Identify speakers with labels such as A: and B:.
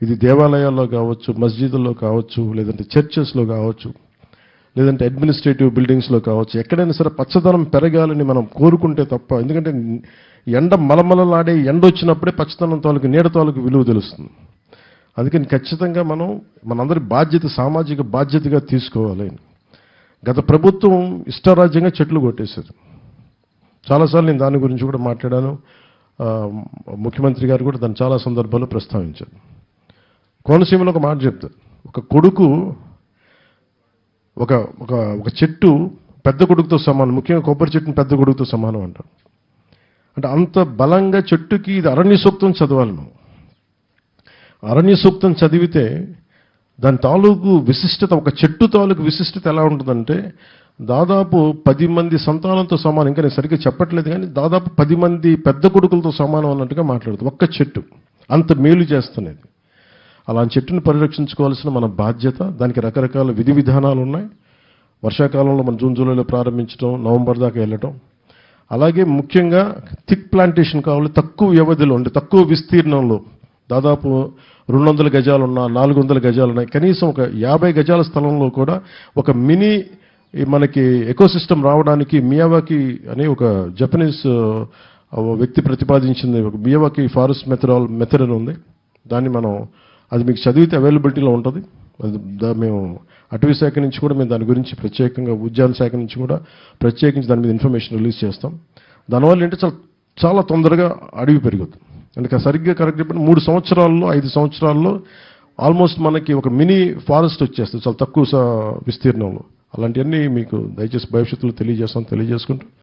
A: ఇది దేవాలయాల్లో కావచ్చు, మస్జిదుల్లో కావచ్చు, లేదంటే చర్చెస్లో కావచ్చు, లేదంటే అడ్మినిస్ట్రేటివ్ బిల్డింగ్స్లో కావచ్చు, ఎక్కడైనా సరే పచ్చదనం పెరగాలని మనం కోరుకుంటే తప్ప, ఎందుకంటే ఎండ మలమలలాడే ఎండ వచ్చినప్పుడే పచ్చదనం తాలూకు నీడ తాలూకు విలువ తెలుస్తుంది. అందుకని ఖచ్చితంగా మనందరి బాధ్యత, సామాజిక బాధ్యతగా తీసుకోవాలి. గత ప్రభుత్వం ఇష్టారాజ్యంగా చెట్లు కొట్టేశారు. చాలాసార్లు నేను దాని గురించి కూడా మాట్లాడాను. ముఖ్యమంత్రి గారు కూడా దాన్ని చాలా సందర్భాల్లో ప్రస్తావించారు. కోనసీమలో ఒక మాట చెప్తారు, ఒక కొడుకు ఒక ఒక చెట్టు పెద్ద కొడుకుతో సమానం, ముఖ్యంగా కొబ్బరి చెట్టుని పెద్ద కొడుకుతో సమానం అంటారు. అంటే అంత బలంగా చెట్టుకి ఇది అరణ్య సూక్తం చదవాలి. మనం అరణ్య సూక్తం చదివితే దాని తాలూకు విశిష్టత, ఒక చెట్టు తాలూకు విశిష్టత ఎలా ఉంటుందంటే దాదాపు 10 మంది సంతానంతో సమానం. ఇంకా నేను సరిగ్గా చెప్పట్లేదు కానీ దాదాపు 10 మంది పెద్ద కొడుకులతో సమానం అన్నట్టుగా మాట్లాడుతుంది ఒక్క చెట్టు. అంత మేలు చేస్తున్నది. అలాంటి చెట్టుని పరిరక్షించుకోవాల్సిన మన బాధ్యత. దానికి రకరకాల విధి విధానాలు ఉన్నాయి. వర్షాకాలంలో మనం జూన్ జూలైలో ప్రారంభించడం, నవంబర్ దాకా వెళ్ళటం. అలాగే ముఖ్యంగా థిక్ ప్లాంటేషన్ కావాలి. తక్కువ వ్యవధిలో ఉండి తక్కువ విస్తీర్ణంలో, దాదాపు 200 గజాలు ఉన్నా, 400 గజాలు ఉన్నాయి, కనీసం ఒక 50 గజాల స్థలంలో కూడా ఒక మినీ మనకి ఎకోసిస్టమ్ రావడానికి మియావాకి అనే ఒక జపనీస్ వ్యక్తి ప్రతిపాదించింది ఒక మియావాకి ఫారెస్ట్ మెథడ్ అని ఉంది. దాన్ని అది మీకు చదివితే అవైలబిలిటీలో ఉంటుంది. మేము అటవీ శాఖ నుంచి కూడా మేము దాని గురించి ప్రత్యేకంగా, ఉద్యాన శాఖ నుంచి కూడా ప్రత్యేకించి దాని మీద ఇన్ఫర్మేషన్ రిలీజ్ చేస్తాం. దానివల్ల ఏంటంటే చాలా తొందరగా అడవి పెరుగుతుంది. అంటే సరిగ్గా కరెక్ట్ చెప్పిన 3 సంవత్సరాల్లో 5 సంవత్సరాల్లో ఆల్మోస్ట్ మనకి ఒక మినీ ఫారెస్ట్ వచ్చేస్తుంది చాలా తక్కువ విస్తీర్ణంలో. అలాంటివన్నీ మీకు దయచేసి భవిష్యత్తులో తెలియజేసుకుంటూ